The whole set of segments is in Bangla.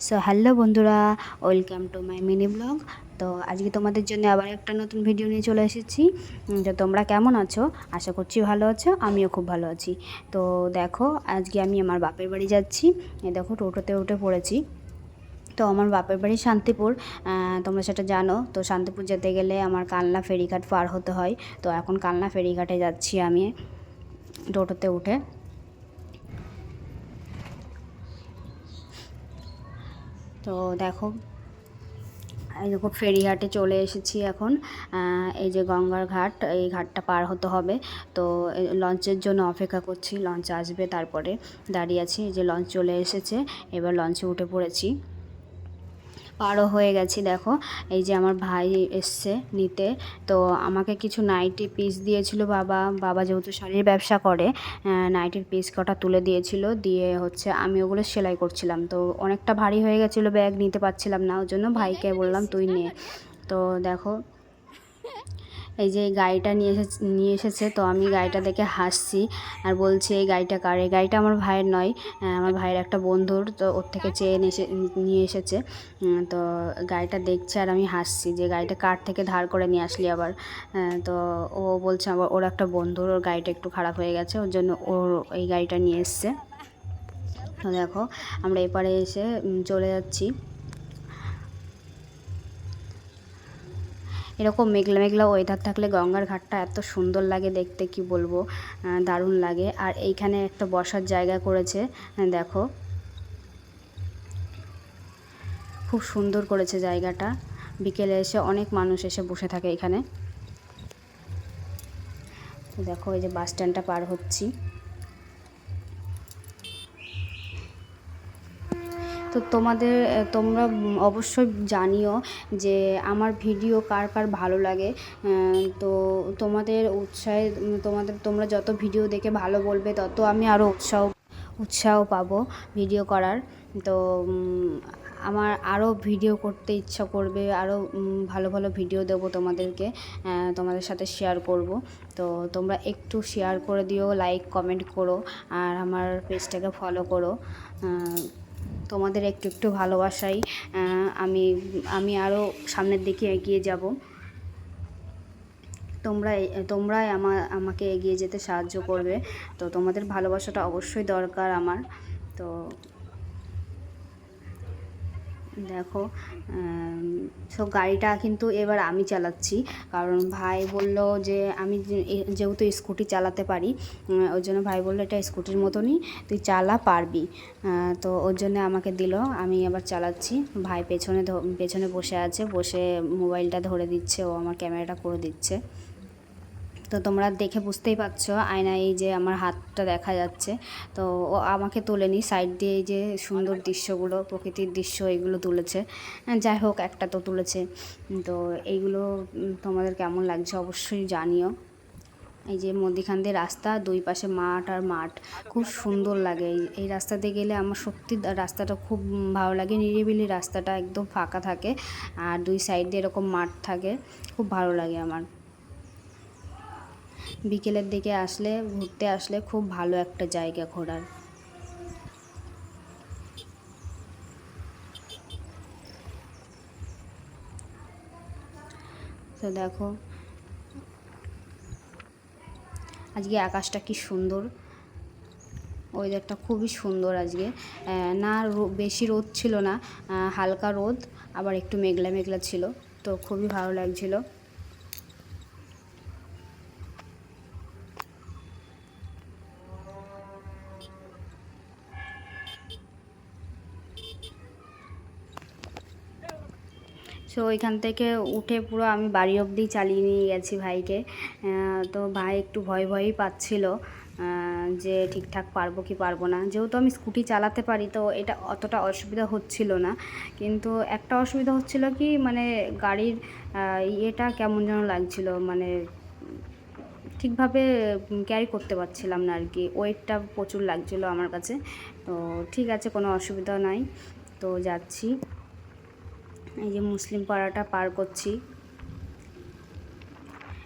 সো হ্যালো বন্ধুরা, welcome to my mini blog. তো আজকে তোমাদের জন্য আবার একটা নতুন ভিডিও নিয়ে চলে এসেছি। তো তোমরা কেমন আছো? আশা করছি ভালো আছো, আমিও খুব ভালো আছি। তো দেখো, আজকে আমি আমার বাপের বাড়ি যাচ্ছি। দেখো, টোটোতে উঠে পড়েছি। তো আমার বাপের বাড়ি শান্তিপুর, তোমরা সেটা জানো। তো শান্তিপুর যেতে গেলে আমার কালনা ফেরিঘাট পার হতে হয়। তো এখন কালনা ফেরিঘাটে যাচ্ছি আমি টোটোতে উঠে। তো দেখো, এই দেখো ফেরিঘাটে চলে এসেছি এখন। এই যে গঙ্গার ঘাট, এই ঘাটটা পার হতে হবে। তো লঞ্চের জন্য অপেক্ষা করছি, লঞ্চ আসবে তারপরে দাঁড়িয়ে আছি। এই যে লঞ্চ চলে এসেছে, এবার লঞ্চে উঠে পড়েছি, পারও হয়ে গেছি। দেখো, এই যে আমার ভাই এসছে নিতে। তো আমাকে কিছু নাইটি পিস দিয়েছিল বাবা। বাবা যেহেতু শাড়ির ব্যবসা করে, নাইটির পিস কটা তুলে দিয়েছিল। দিয়ে হচ্ছে আমি ওগুলো সেলাই করছিলাম। তো অনেকটা ভারী হয়ে গেছিলো, ব্যাগ নিতে পারছিলাম না, ওই জন্য ভাইকে বললাম তুই নে। তো দেখো, এই যে এই গাড়িটা নিয়ে এসেছে। তো আমি গাড়িটা দেখে হাসছি আর বলছি এই গাড়িটা কার? এই গাড়িটা আমার ভাইয়ের নয়, আমার ভাইয়ের একটা বন্ধুর। তো ওর থেকে চেয়ে নিয়ে এসেছে। তো গাড়িটা দেখছে আর আমি হাসছি যে গাড়িটা কার থেকে ধার করে নিয়ে আসলি আবার। তো ও বলছে আবার ওর একটা বন্ধুর, ওর গাড়িটা একটু খারাপ হয়ে গেছে, ওর জন্য ওর এই গাড়িটা নিয়ে এসছে। তো দেখো, আমরা এপারে এসে চলে যাচ্ছি। এরকম মেঘলা মেঘলা ওয়েদার থাকলে গঙ্গার ঘাটটা এত সুন্দর লাগে দেখতে, কি বলবো, দারুণ লাগে। আর এইখানে একটা বসার জায়গা করেছে, দেখো খুব সুন্দর করেছে জায়গাটা। বিকেলে এসে অনেক মানুষ এসে বসে থাকে এখানে। তো দেখো, এই যে বাস স্ট্যান্ডটা পার হচ্ছি। তো তোমরা অবশ্যই জানিও যে আমার ভিডিও কার কার ভালো লাগে। তো তোমাদের উৎসাহে, তোমরা যত ভিডিও দেখে ভালো বলবে, তত আমি আরও উৎসাহ পাবো ভিডিও করার। তো আমার আরও ভিডিও করতে ইচ্ছা করবে, আরও ভালো ভালো ভিডিও দেবো তোমাদেরকে, তোমাদের সাথে শেয়ার করব। তো তোমরা একটু শেয়ার করে দিও, লাইক কমেন্ট করো, আর আমার পেজটাকে ফলো করো। তোমাদের একটু একটু ভালোবাসাই আমি আমি আরও সামনের দিকে এগিয়ে যাব। তোমরাই আমাকে এগিয়ে যেতে সাহায্য করবে। তো তোমাদের ভালোবাসাটা অবশ্যই দরকার আমার। তো দেখো, সো গাড়িটা কিন্তু এবার আমি চালাচ্ছি, কারণ ভাই বলল যে আমি যেহেতু স্কুটি চালাতে পারি, ওই জন্য ভাই বললো এটা স্কুটির মতনই, তুই চালা পারবি। তো ওর জন্য আমাকে দিল, আমি আবার চালাচ্ছি। ভাই পেছনে বসে আছে, বসে মোবাইলটা ধরে দিচ্ছে, ও আমার ক্যামেরাটা করে দিচ্ছে। তো তোমরা দেখে বুঝতেই পারছো, আয়নায় এই যে আমার হাতটা দেখা যাচ্ছে। তো ও আমাকে তোলেনি, সাইড দিয়ে এই যে সুন্দর দৃশ্যগুলো, প্রকৃতির দৃশ্য এগুলো তুলেছে। যাই হোক, একটা তো তুলেছে। তো এইগুলো তোমাদের কেমন লাগছে অবশ্যই জানিও। এই যে মধ্যিখান দিয়ে রাস্তা, দুই পাশে মাঠ আর মাঠ, খুব সুন্দর লাগে। এই রাস্তা দিয়ে গেলে আমার সত্যি রাস্তাটা খুব ভালো লাগে, নিরিবিলি রাস্তাটা, একদম ফাঁকা থাকে, আর দুই সাইড দিয়ে এরকম মাঠ থাকে, খুব ভালো লাগে আমার। বিকেলের দিকে আসলে, ঘুরতে আসলে খুব ভালো একটা জায়গা ঘোরার। তো দেখো, আজকে আকাশটা কি সুন্দর, ওয়েদারটা খুবই সুন্দর আজকে। না বেশি রোদ ছিল না, হালকা রোদ, আবার একটু মেঘলা মেঘলা ছিল। তো খুবই ভালো লাগছিল। সো ওইখান থেকে উঠে পুরো আমি বাড়ি অবধি চালিয়ে নিয়ে গেছি ভাইকে। তো ভাই একটু ভয় ভয়ই পাচ্ছিল, যে ঠিকঠাক পারবো কি পারবো না। যেহেতু আমি স্কুটি চালাতে পারি, তো এটা অতটা অসুবিধা হচ্ছিল না। কিন্তু একটা অসুবিধা হচ্ছিল কি, মানে গাড়ির ইয়েটা কেমন যেন লাগছিল, মানে ঠিকভাবে ক্যারি করতে পারছিলাম না আর কি, ওয়েটটা প্রচুর লাগছিলো আমার কাছে। তো ঠিক আছে, কোনো অসুবিধা নাই। তো যাচ্ছি, এই যে মুসলিম পাড়াটা পার করছি।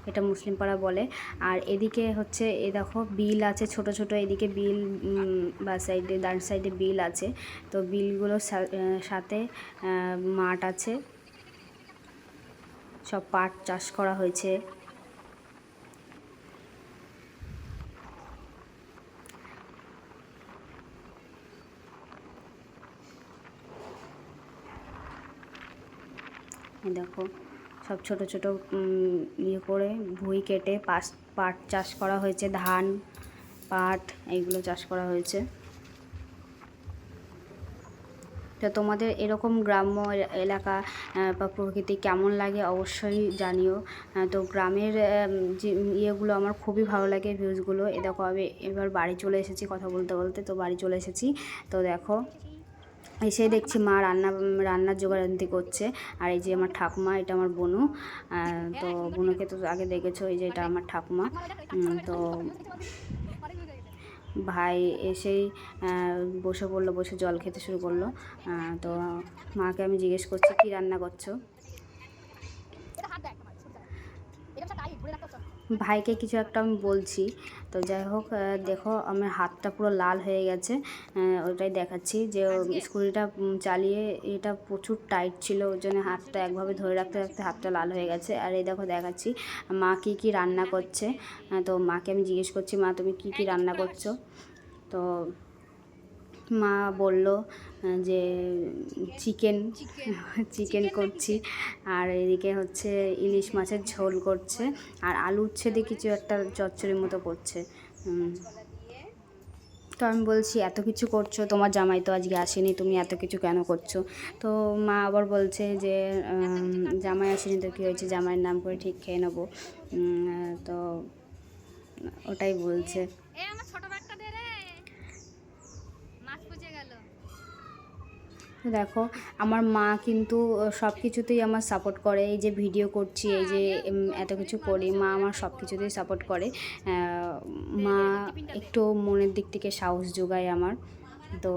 এটা মুসলিম পাড়া বলে। আর এদিকে হচ্ছে এ দেখো বিল আছে ছোট ছোট, এদিকে বিল বা সাইডে ডান সাইডে বিল আছে। তো বিলগুলোর সাথে মাঠ আছে, সব পাট চাষ করা হয়েছে। দেখো সব ছোট ছোট ইয়ে করে ভুঁই কেটে পাট চাষ করা হয়েছে, ধান পাট এইগুলো চাষ করা হয়েছে। তো তোমাদের এরকম গ্রাম্য এলাকা বা প্রকৃতি কেমন লাগে অবশ্যই জানিও। তো গ্রামের যে ইয়েগুলো আমার খুবই ভালো লাগে, ভিউজগুলো। এ দেখো আমি এবার বাড়ি চলে এসেছি কথা বলতে বলতে, তো বাড়ি চলে এসেছি। তো দেখো এসে দেখছি মা রান্নার জোগাড়ান্তি করছে। আর এই যে আমার ঠাকুমা, এটা আমার বোনু। তো বোনুকে তো আগে দেখেছো, এই যে এটা আমার ঠাকুমা। তো ভাই এসেই বসে পড়লো, বসে জল খেতে শুরু করলো। তো মাকে আমি জিজ্ঞেস করছি কী রান্না করছো। ভাইকে কিছু একটা আমি বলছি। তো যাই হোক দেখো আমার হাতটা পুরো লাল হয়ে গেছে, ওটাই দেখাচ্ছি যে স্কুটিটা চালিয়ে এটা প্রচুর টাইট ছিল, ওই জন্য হাতটা একভাবে ধরে রাখতে রাখতে হাতটা লাল হয়ে গেছে। আর এই দেখো দেখাচ্ছি মা কী কী রান্না করছে। তো মাকে আমি জিজ্ঞেস করছি মা তুমি কী কী রান্না করছো। তো মা বলল যে চিকেন করছি, আর এদিকে হচ্ছে ইলিশ মাছের ঝোল করছে, আর আলু উচ্ছে দিয়ে কিছু একটা চচ্চড়ির মতো করছে। তো আমি বলছি এত কিছু করছো, তোমার জামাই তো আজকে আসেনি, তুমি এত কিছু কেন করছো। তো মা আবার বলছে যে জামাই আসেনি তো কী হয়েছে, জামাইয়ের নাম করে ঠিক খেয়ে নেবো। তো ওটাই বলছে। দেখো আমার মা কিন্তু সব কিছুতেই আমার সাপোর্ট করে। এই যে ভিডিও করছি, এই যে এত কিছু করি, মা আমার সব কিছুতেই সাপোর্ট করে। মা একটু মনের দিক থেকে সাহস যোগায় আমার। তো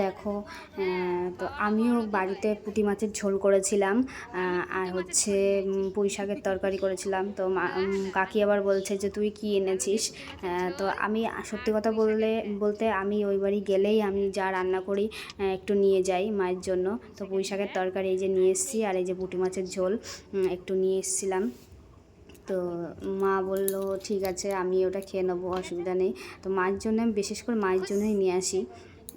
দেখো তো আমিও বাড়িতে পুঁটি মাছের ঝোল করেছিলাম, আর হচ্ছে পুঁই শাকের তরকারি করেছিলাম। তো কাকি আবার বলছে যে তুই কি এনেছিস। তো আমি সত্যি কথা বলতে আমি ওই বাড়ি গেলেই আমি যা রান্না করি একটু নিয়ে যাই মায়ের জন্য। তো পুঁই শাকের তরকারি এই যে নিয়ে এসেছি, আর এই যে পুঁটি মাছের ঝোল একটু নিয়ে এসেছিলাম। তো মা বলল ঠিক আছে আমি ওটা খেয়ে নেবো, অসুবিধা নেই। তো মায়ের জন্য আমি বিশেষ করে মায়ের জন্যই নিয়ে আসি,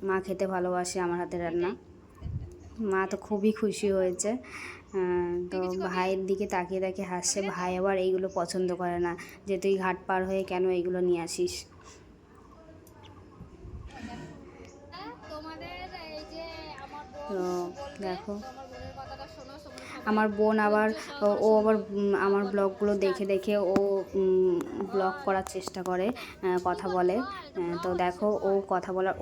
মা খেতে ভালোবাসে আমার হাতের রান্না। মা তো খুবই খুশি হয়েছে। তো ভাইয়ের দিকে তাকিয়ে তাকিয়ে হাসছে। ভাই আবার এইগুলো পছন্দ করে না, যে তুই ঘাট পার হয়ে কেন এইগুলো নিয়ে আসিস। তো দেখো আমার বোন আবার ও আবার আমার ব্লগগুলো দেখে দেখে ও ব্লগ করার চেষ্টা করে, কথা বলে। তো দেখো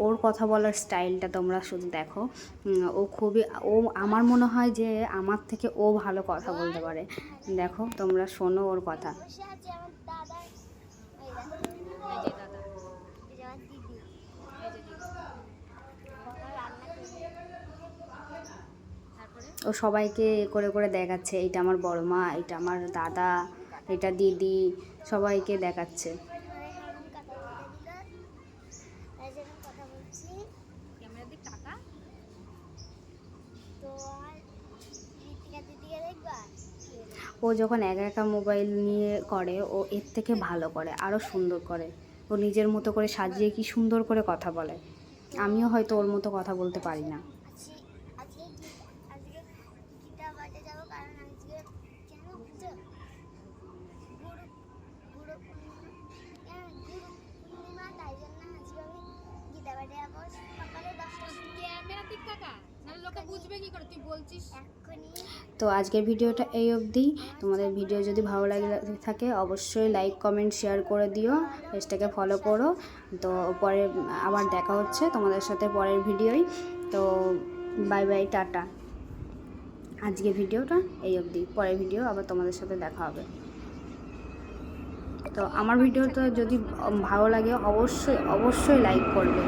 ওর কথা বলার স্টাইলটা তোমরা শুধু দেখো। ও আমার মনে হয় যে আমার থেকে ও ভালো কথা বলতে পারে। দেখো তোমরা শোনো ওর কথা। ও সবাইকে করে করে দেখাচ্ছে, এটা আমার বড় মা, এটা আমার দাদা, এটা দিদি, সবাইকে দেখাচ্ছে। ও যখন একা একা মোবাইল নিয়ে করে, ও এর থেকে ভালো করে, আরও সুন্দর করে। ও নিজের মতো করে সাজিয়ে কি সুন্দর করে কথা বলে। আমিও হয়তো ওর মতো কথা বলতে পারি না। তো আজকের ভিডিওটা এই অবধি। তোমাদের ভিডিও যদি ভালো লাগে থাকে অবশ্যই লাইক কমেন্ট শেয়ার করে দিও, পেজটাকে ফলো করো। তো পরে আবার দেখা হচ্ছে তোমাদের সাথে পরের ভিডিওয়। তো বাই বাই, টাটা। আজকের ভিডিওটা এই অবধি, পরের ভিডিও আবার তোমাদের সাথে দেখা হবে। তো আমার ভিডিওটা যদি ভালো লাগে অবশ্যই লাইক করবে।